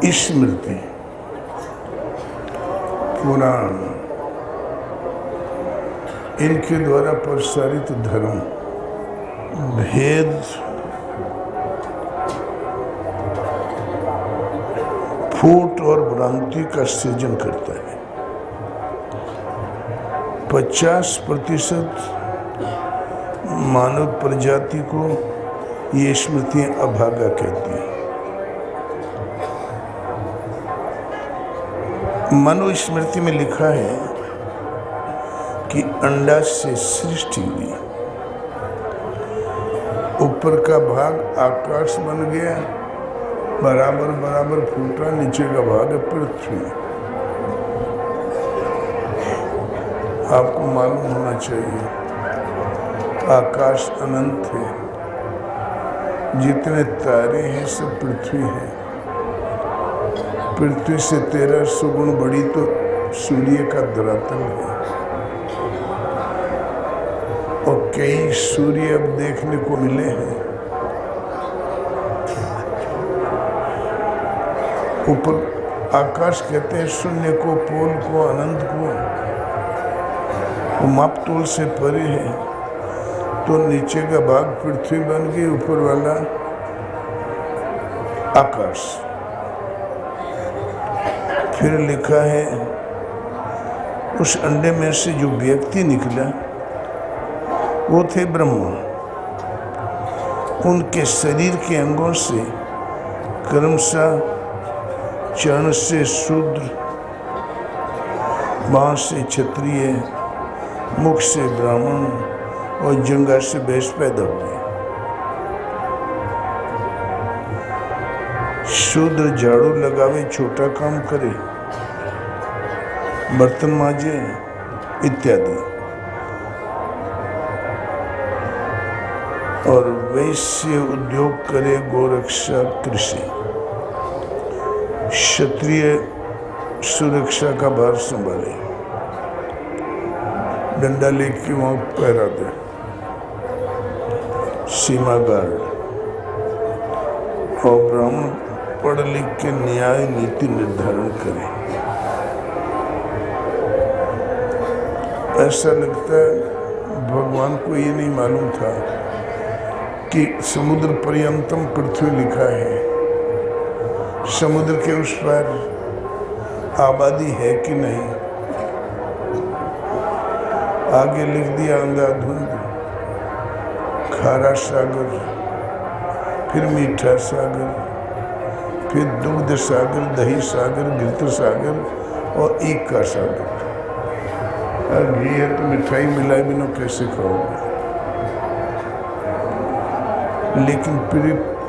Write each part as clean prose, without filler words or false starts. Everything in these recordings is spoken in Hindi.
स्मृति, पुराण, इनके द्वारा प्रसारित धर्म भेद, फूट और भ्रांति का सृजन करता है। 50% मानव प्रजाति को ये स्मृतियां अभागा कहती हैं। मनुस्मृति में लिखा है कि अंडा से सृष्टि हुई, ऊपर का भाग आकाश बन गया, बराबर बराबर फूटा, नीचे का भाग है पृथ्वी। आपको मालूम होना चाहिए आकाश अनंत है, जितने तारे हैं सब पृथ्वी है। पृथ्वी से 1300 गुण बड़ी तो सूर्य का धरातल है, और कई सूर्य अब देखने को मिले हैं। ऊपर आकाश कहते हैं शून्य को, पोल को, अनंत को, वो मापतोल से परे है। तो नीचे का भाग पृथ्वी बन गई, ऊपर वाला आकाश। फिर लिखा है उस अंडे में से जो व्यक्ति निकला वो थे ब्रह्मा। उनके शरीर के अंगों से क्रमशः चरण से शूद्र, बाँह से क्षत्रिय, मुख से ब्राह्मण और जंघा से वैश्य पैदा हुए। शूद्र झाड़ू लगावे, छोटा काम करे, बर्तन मांजे इत्यादि, और वैश्य उद्योग करे, गोरक्षा, कृषि। क्षत्रिय सुरक्षा का भार संभाले, डंडा लेके वहां पहरा दे, सीमा गार्ड। और ब्राह्मण पढ़ लिख के न्याय नीति निर्धारण करे। ऐसा लगता है भगवान को ये नहीं मालूम था कि समुद्र पर्यंतम पृथ्वी लिखा है, समुद्र के उस पार आबादी है कि नहीं। आगे लिख दिया अंधाधुंध, खारा सागर, फिर मीठा सागर, फिर दुग्ध सागर, दही सागर, घृत सागर और ईख का सागर। घी है तो मिठाई मिलाए बिना कैसे खाओगे। लेकिन फिर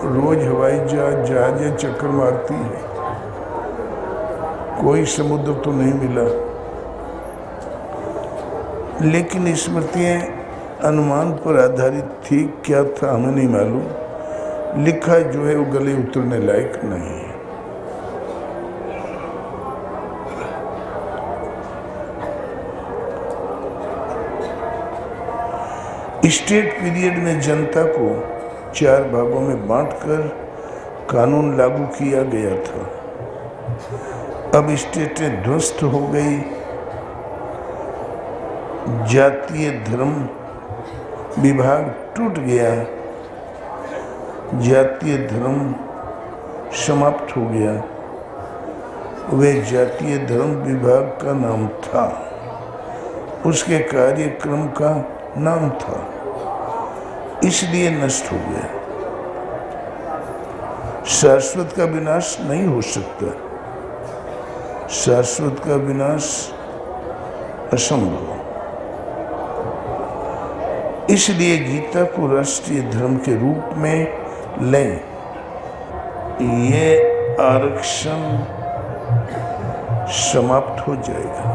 रोज हवाई जहाजें चक्कर मारती है, कोई समुद्र तो नहीं मिला। लेकिन स्मृतियाँ अनुमान पर आधारित थी, क्या था हमें नहीं मालूम। लिखा जो है वो गले उतरने लायक नहीं है। स्टेट पीरियड में जनता को 4 भागों में बांटकर कानून लागू किया गया था। अब स्टेटें ध्वस्त हो गई, जातीय धर्म विभाग टूट गया, जातीय धर्म समाप्त हो गया। वह जातीय धर्म विभाग का नाम था, उसके कार्यक्रम का नाम था, इसलिए नष्ट हो गया। शाश्वत का विनाश नहीं हो सकता, शाश्वत का विनाश असंभव। इसलिए गीता को राष्ट्रीय धर्म के रूप में लें। ये आरक्षण समाप्त हो जाएगा।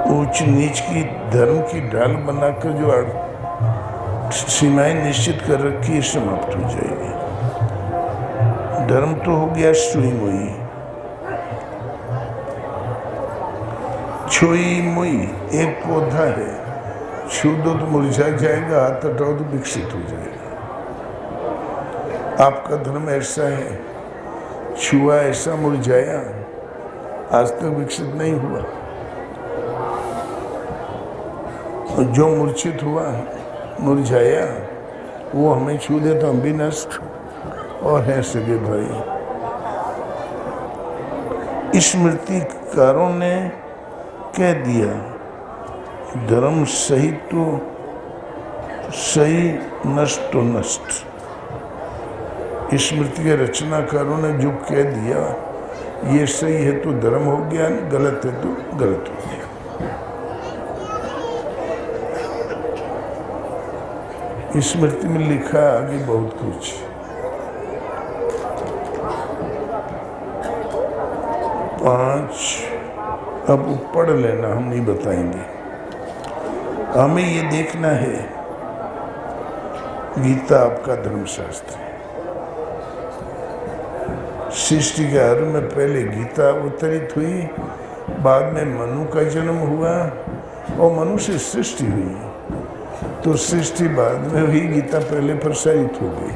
ऊंच नीच की धर्म की ढाल बनाकर जो सीमाएं निश्चित कर रखी है समाप्त हो जाएगी। धर्म तो हो गया सुई मुई, छुई मुई एक पौधा है, छू दो तो मुरझा जाएगा, हाथ हटाओ तो विकसित हो जाएगा। आपका धर्म ऐसा है छुआ ऐसा मुरझाया, आज तक विकसित नहीं हुआ। और जो मूर्छित हुआ, मुरझाया, वो हमें छू दे तो हम भी नष्ट और हैं सगे भाई। स्मृतिकारों ने कह दिया धर्म सही तो सही, नष्ट तो नष्ट। स्मृति के रचनाकारों ने जो कह दिया ये सही है तो धर्म हो गया, गलत है तो गलत हो गया। स्मृति में लिखा आगे बहुत कुछ। अब पढ़ लेना, हम नहीं बताएंगे। हमें ये देखना है गीता आपका धर्मशास्त्र है। सृष्टि के आरंभ में पहले गीता अवतरित हुई, बाद में मनु का जन्म हुआ और मनु से सृष्टि हुई, तो सृष्टि बाद में हुई, गीता पहले प्रसारित हो गई।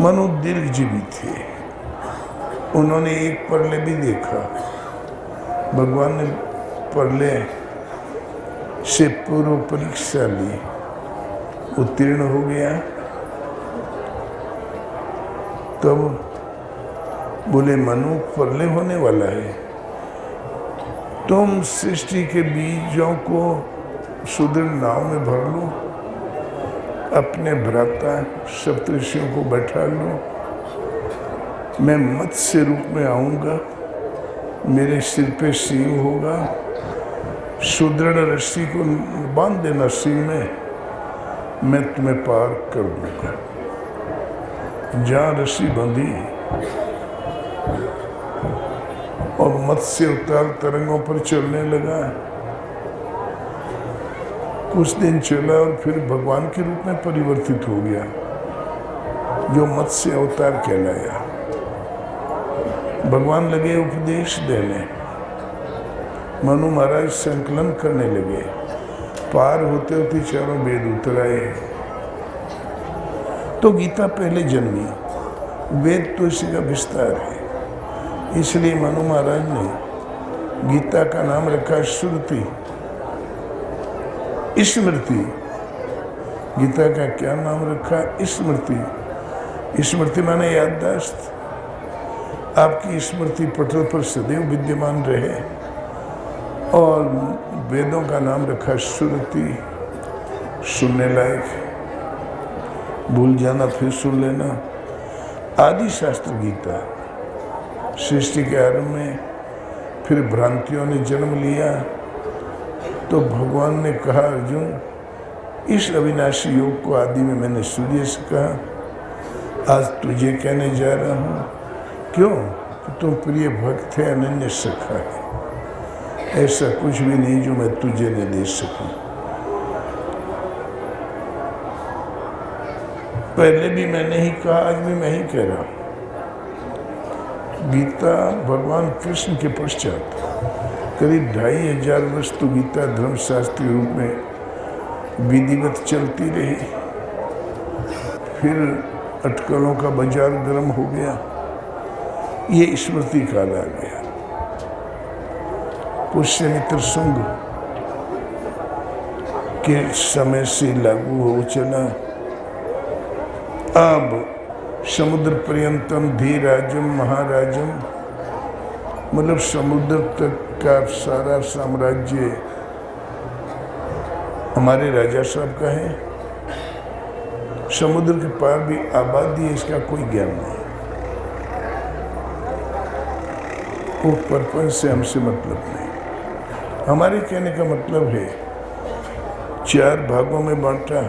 मनु दीर्घजीवी थे, उन्होंने एक प्रलय भी देखा। भगवान ने प्रलय से पूर्व परीक्षा ली, उत्तीर्ण हो गया। तब बोले मनु प्रलय होने वाला है, तुम सृष्टि के बीजों को सुदृढ़ नाव में भर लो, अपने भ्राता सप्तऋषियों को बैठा लो, मैं मत्स्य रूप में आऊँगा, मेरे सिर पे सींग होगा, सुदृढ़ रस्सी को बांध देना सिंह में, मैं तुम्हें पार कर दूंगा। जहाँ रस्सी बंधी और मत्स्य उतार तरंगों पर चलने लगा, कुछ दिन चला और फिर भगवान के रूप में परिवर्तित हो गया, जो मत्स्य अवतार कहलाया। भगवान लगे उपदेश देने, मनु महाराज संकलन करने लगे, पार होते होते चारों वेद उतर आए। तो गीता पहले जन्मी, वेद तो इसी का विस्तार है, इसलिए मनु महाराज ने गीता का नाम रखा श्रुति। स्मृति, गीता का क्या नाम रखा? स्मृति। स्मृति माने याददाश्त, आपकी स्मृति पटल पर सदैव विद्यमान रहे। और वेदों का नाम रखा श्रुति, सुनने लायक, भूल जाना फिर सुन लेना। आदि शास्त्र गीता, सृष्टि के आरंभ में फिर भ्रांतियों ने जन्म लिया, तो भगवान ने कहा अर्जुन, इस अविनाशी योग को आदि में मैंने सूर्य से कहा, आज तुझे कहने जा रहा हूँ। क्यों? कि तुम प्रिय भक्त है, अनन्य सखा है, ऐसा कुछ भी नहीं जो मैं तुझे न दे सकूं। पहले भी मैंने ही कहा, आज भी मैं ही कह रहा हूं। गीता भगवान कृष्ण के पश्चात करीब 2500 वर्ष तो गीता धर्मशास्त्र के रूप में विधिवत चलती रही। फिर अटकलों का बाजार गर्म हो गया, ये स्मृति काल आ गया। पुष्यमित्र शुंग के समय से लागू हो चला। अब समुद्र पर्यंतम धीराजम महाराजम, मतलब समुद्र तक का सारा साम्राज्य हमारे राजा साहब का है। समुद्र के पार भी आबादी है, इसका कोई ज्ञान नहीं। वो परपंच से हमसे मतलब नहीं। हमारे कहने का मतलब है 4 भागों में बांटा,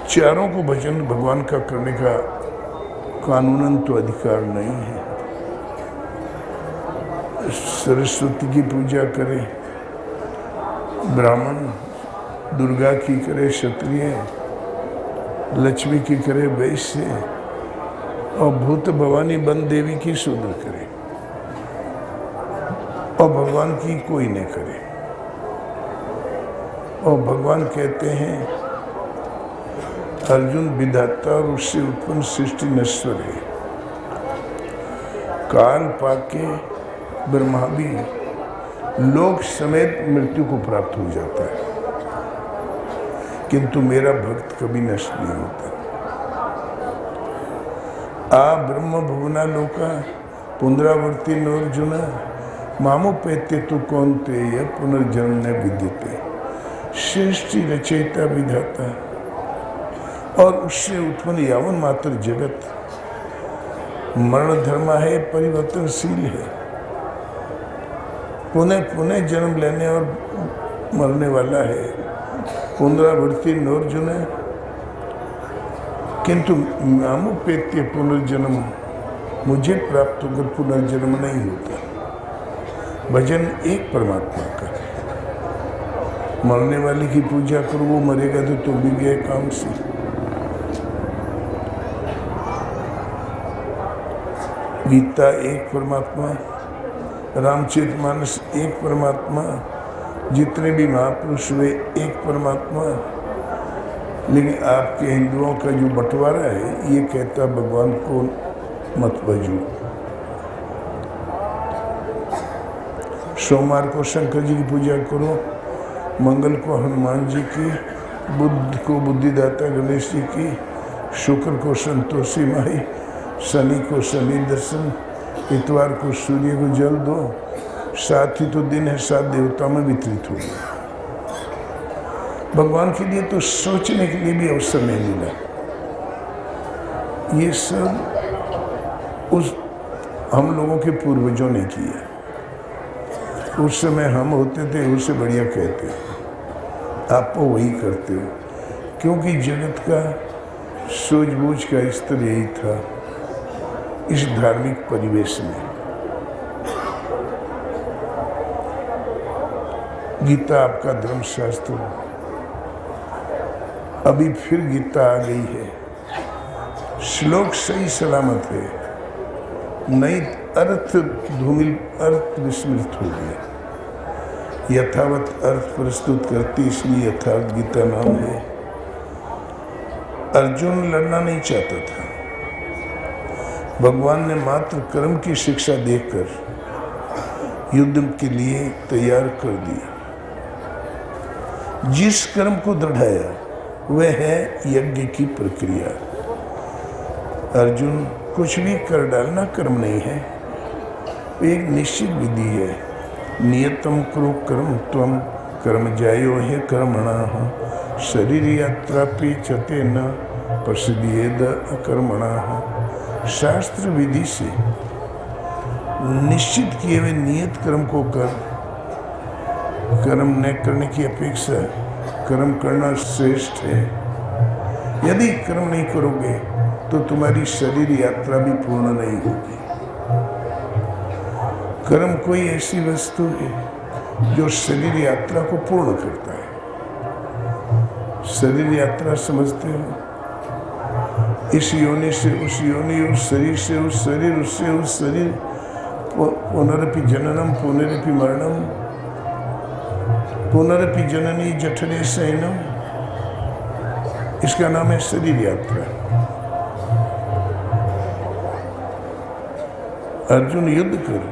चारों को भजन भगवान का करने का कानूनन तो अधिकार नहीं है। सरस्वती की पूजा करे ब्राह्मण, दुर्गा की करे क्षत्रिय, लक्ष्मी की करे वैश्य, और भूत भवानी बन देवी की शूद्र करे, और भगवान की कोई नहीं करे। और भगवान कहते हैं अर्जुन विधाता और उससे उत्पन्न सृष्टि नश्वर है। काल पाके ब्रह्मा भी लोक समेत मृत्यु को प्राप्त हो जाता है, किंतु मेरा भक्त कभी नष्ट नहीं होता। आ ब्रह्म भुवना लोका पुनरावर्ती नोर्जुन मामोपेत्य तु कौन्तेय पुनर्जन्म न विद्यते। सृष्टि रचयिता विधाता और उससे उत्पन्न यावन मात्र जगत मरण धर्म है, परिवर्तनशील है, पुनः पुनः जन्म लेने और मरने वाला है। पुनरावृत्ति नोर्जुन, किंतु मामोपेत्य पुनर्जन्म, मुझे प्राप्त होकर पुनर्जन्म नहीं होता। भजन एक परमात्मा का, मरने वाले की पूजा करो, वो मरेगा तो तुम भी गए काम से। गीता एक परमात्मा, रामचरितमानस एक परमात्मा, जितने भी महापुरुष हुए एक परमात्मा। लेकिन आपके हिंदुओं का जो बंटवारा है ये कहता भगवान को मत भजो। सोमवार को शंकर जी की पूजा करो, मंगल को हनुमान जी की, बुध को बुद्धिदाता गणेश जी की, शुक्र को संतोषी माई, शनि को शनि दर्शन, इतवार को सूर्य को जल दो। 7 ही तो दिन है, 7 देवताओं में वितरित हो गया। भगवान के लिए तो सोचने के लिए भी अवसर नहीं मिला। ये सब उस हम लोगों के पूर्वजों ने किया। उस समय हम होते थे, उससे बढ़िया कहते, आप वही करते हो, क्योंकि जगत का सूझबूझ का स्तर यही था। इस धार्मिक परिवेश में गीता आपका धर्मशास्त्र, अभी फिर गीता आ गई है। श्लोक सही सलामत है, नई अर्थ धूमिल, अर्थ विस्मृत हो गया। यथावत अर्थ प्रस्तुत करती, इसलिए यथार्थ गीता नाम है। अर्जुन लड़ना नहीं चाहता था, भगवान ने मात्र कर्म की शिक्षा देकर युद्ध के लिए तैयार कर दिया। जिस कर्म को दृढ़ाया वह है यज्ञ की प्रक्रिया। अर्जुन, कुछ भी कर डालना कर्म नहीं है, एक निश्चित विधि है। नियतम कुरु कर्म त्वम कर्म जायो है कर्मणः शरीर यात्रा पे चते न प्रसिद्धियेद अकर्मणः। शास्त्र विधि से निश्चित किए हुए नियत कर्म को कर, कर्म न करने की अपेक्षा कर्म करना श्रेष्ठ है। यदि कर्म नहीं करोगे तो तुम्हारी शरीर यात्रा भी पूर्ण नहीं होगी। कर्म कोई ऐसी वस्तु है जो शरीर यात्रा को पूर्ण करता है। शरीर यात्रा समझते हो, इस योनि से उस योनि, उस शरीर से उस शरीर, उससे उस शरीर, पुनरपि जननम पुनरपि मरणम, पुनरपि जननी जठरे शयनम, इसका नाम है शरीर यात्रा। अर्जुन, युद्ध कर,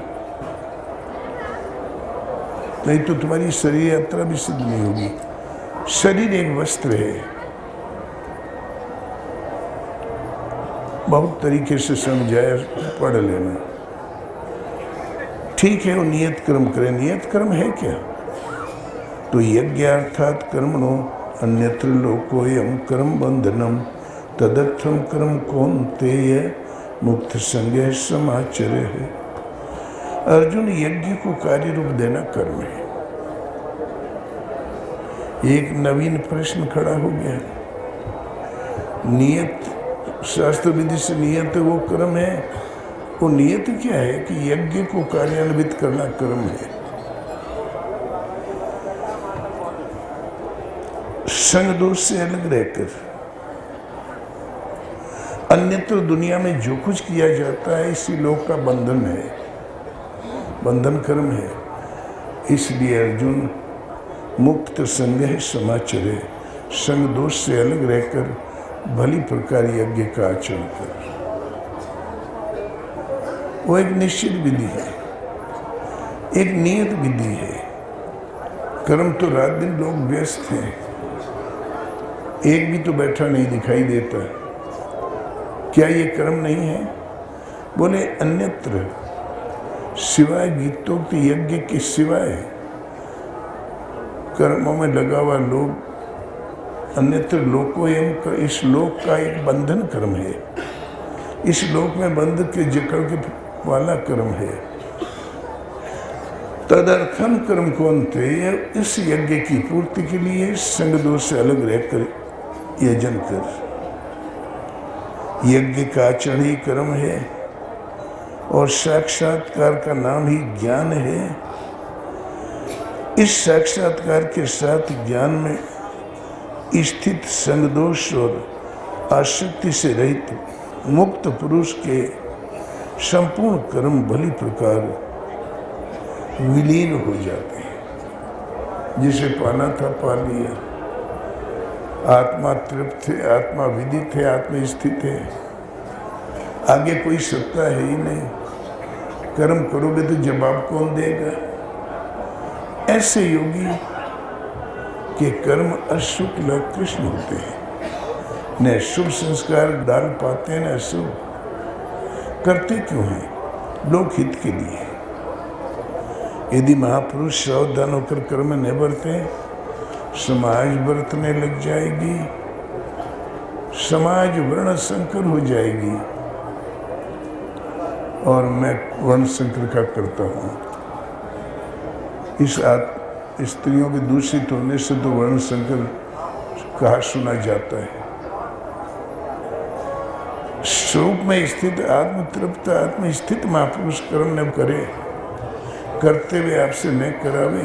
नहीं तो तुम्हारी शरीर यात्रा भी सिद्ध नहीं होगी। शरीर एक वस्त्र है, बहुत तरीके से समझाया, पढ़ लेना। ठीक है, वो नियत कर्म करे। नियत कर्म है क्या? तो यज्ञ अर्थात कर्मणो अन्यत्र लोकोयम कर्म बंधनम तदर्थम कर्म कौन्तेय मुक्त संज्ञ समाचर्य है। अर्जुन, यज्ञ को कार्य रूप देना कर्म है। एक नवीन प्रश्न खड़ा हो गया। नियत शास्त्र विधि से नियत वो कर्म है, वो नियत क्या है कि यज्ञ को कार्यान्वित करना कर्म है। संग दोष से अलग रहकर अन्यत्र दुनिया में जो कुछ किया जाता है इसी लोक का बंधन है, बंधन कर्म है। इसलिए अर्जुन, मुक्त संग समाचर्य, संग दोष से अलग रहकर भली प्रकार यज्ञ का आचरण कर। वो एक निश्चित विधि है, एक नियत विधि है। कर्म तो रात दिन लोग व्यस्त हैं, एक भी तो बैठा नहीं दिखाई देता। क्या ये कर्म नहीं है? बोले अन्यत्र सिवाय गीतोक्त यज्ञ के सिवाय कर्मों में लगा हुआ लोग अन्यत्र लोको एवं इस लोक का एक बंधन कर्म है, इस लोक में बंध के जकड़ के वाला कर्म है। तदर्थम कर्म कौन थे? इस यज्ञ की पूर्ति के लिए संग दोष से अलग रहकर यजन कर। यज्ञ का आचरण ही कर्म है और साक्षात्कार का नाम ही ज्ञान है। इस साक्षात्कार के साथ ज्ञान में स्थित संग दोष और आसक्ति से रहित मुक्त पुरुष के संपूर्ण कर्म भली प्रकार विलीन हो जाते हैं। जिसे पाना था पा लिया। आत्मा तृप्त है, आत्मा विदित है, आत्मा स्थित है। आगे कोई सत्ता है ही नहीं। कर्म करोगे तो जवाब कौन देगा? ऐसे योगी के कर्म अशुक्ल कृष्ण होते हैं। न शुभ संस्कार डाल पाते हैं न अशुभ। करते क्यों हैं? लोक हित के लिए। यदि महापुरुष सावधान होकर कर्म न बरते, समाज बरतने लग जाएगी, समाज वर्ण संकर हो जाएगी। और मैं वर्ण संकर का करता हूँ। इस स्त्रियों के दूषित होने से तो वर्ण संकर कहा सुना जाता है। स्वरूप में स्थित आत्म तृप्त आत्म स्थित महापुरुष कर्म न करे, करते हुए आपसे न करावे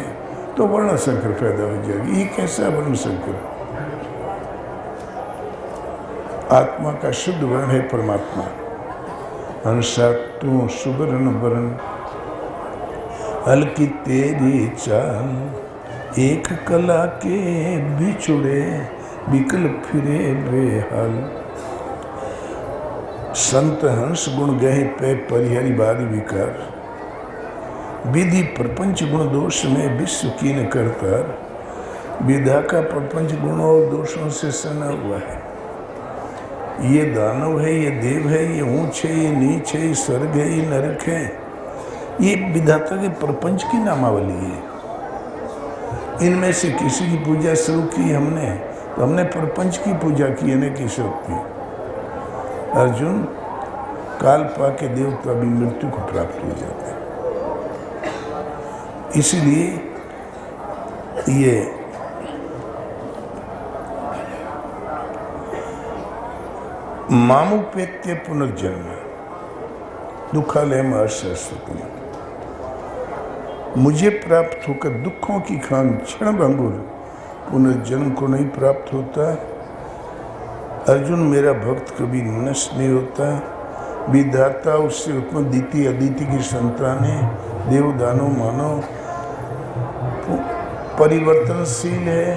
तो वर्ण संकर पैदा हो जाएगी। ये कैसा वर्ण संकर? आत्मा का शुद्ध वर्ण है परमात्मा। अनुसार तू सुवर्ण वर्ण हल्की तेरी चाल, एक कला के बिछुड़े विकल फिरे बेहाल। संत हंस गुण गहे पे परिहरि बारी विकार, विधि प्रपंच गुण दोष में विश्व कीन करतार। विधा का प्रपंच गुणों और दोषों से सना हुआ है। ये दानव है, ये देव है, ये ऊंच है, ये नीच है, ये स्वर्ग है, ये नरक है। ये विधाता के प्रपंच की नामावली है। इनमें से किसी की पूजा शुरू की हमने तो हमने प्रपंच की पूजा की है, न कि शक्ति। अर्जुन, काल पाके देवता भी मृत्यु को प्राप्त हो जाते हैं। इसलिए ये मामुपेत्य पुनर्जन्म दुखालय शाश्वती। मुझे प्राप्त होकर दुखों की खान क्षण भंगुर पुनर्जन्म को नहीं प्राप्त होता। अर्जुन, मेरा भक्त कभी नष्ट नहीं होता। विधाता उससे उत्पन्न दीति अदिति की संतानें देव दानव मानव परिवर्तनशील है,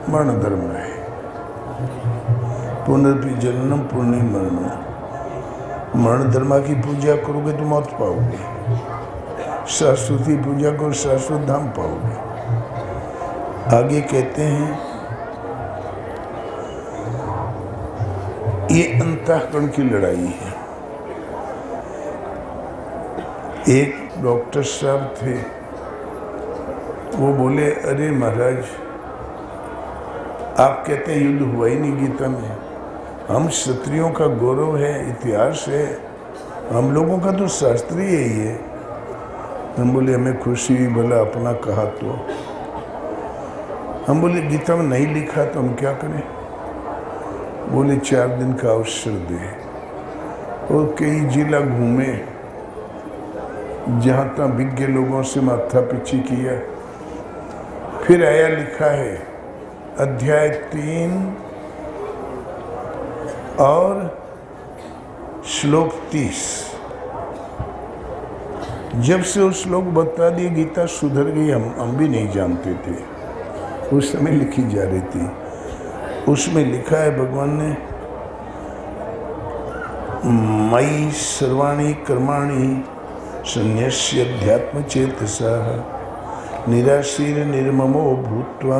मरण धर्म है। पुनर्पि जननम पुण्य मरणम। मरण धर्म की पूजा करोगे तो मौत पाओगे, शाश्वती पूजा करो शाश्वत धाम पाओगे। आगे कहते हैं ये अंतःकरण की लड़ाई है। एक डॉक्टर साहब थे, वो बोले, अरे महाराज, आप कहते हैं युद्ध हुआ ही नहीं गीता में। हम क्षत्रियों का गौरव है, इतिहास है, हम लोगों का तो शास्त्रीय है ये। हम बोले हमें खुशी हुई, भला अपना कहा तो। हम बोले गीता में नहीं लिखा तो हम क्या करें? बोले 4 दिन का अवसर दे। और कई जिला घूमे, जहाँ तक विज्ञ लोगों से माथा पीछी किया। फिर आया लिखा है अध्याय 3 और श्लोक 30। जब से वो श्लोक बता दिए गीता सुधर गई। हम भी नहीं जानते थे, उस समय लिखी जा रही थी। उसमें लिखा है भगवान ने, मयि सर्वाणि कर्माणि संन्यस्य अध्यात्म चेतसा निराशीर निर्ममो भूत्वा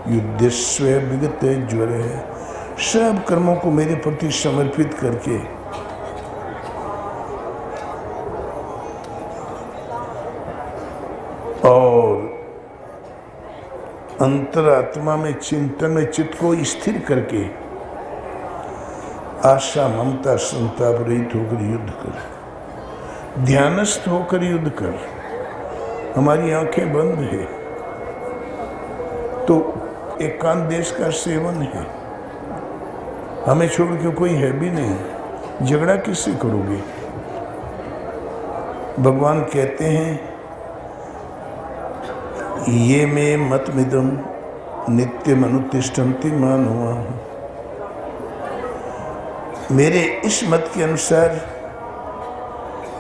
युद्धस्व विगत ज्वर है। सब कर्मों को मेरे प्रति समर्पित करके और अंतरात्मा में चिंतन में चित्त को स्थिर करके आशा ममता संताप रहित होकर युद्ध कर, ध्यानस्थ होकर युद्ध कर। हमारी आंखें बंद है तो एकांत देश का सेवन है, हमें छोड़ के कोई है भी नहीं, झगड़ा किससे करोगे। भगवान कहते हैं ये में मतमिदम नित्यम अनुतिष्ठन्ति मानवा, मेरे इस मत के अनुसार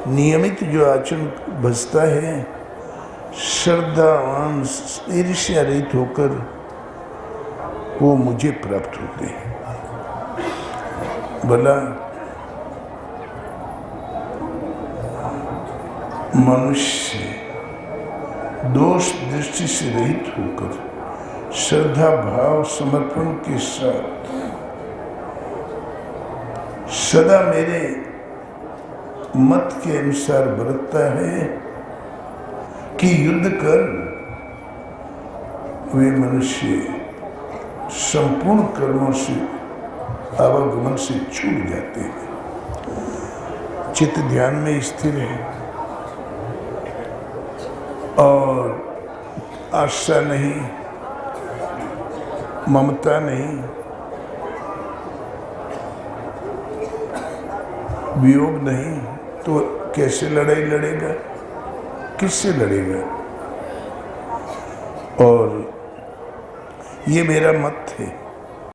नियमित जो आचरण बसता है, श्रद्धावान ईर्ष्या रहित होकर वो मुझे प्राप्त होते हैं। भला मनुष्य दोष दृष्टि से रहित होकर श्रद्धा भाव समर्पण के साथ सदा मेरे मत के अनुसार बरतता है कि युद्ध कर, वे मनुष्य संपूर्ण कर्मों से आवागमन से छूट जाते हैं। चित्त ध्यान में स्थिर है और आशा नहीं, ममता नहीं, वियोग नहीं, तो कैसे लड़ाई लड़ेगा, किससे लड़ेगा। और ये मेरा मत है।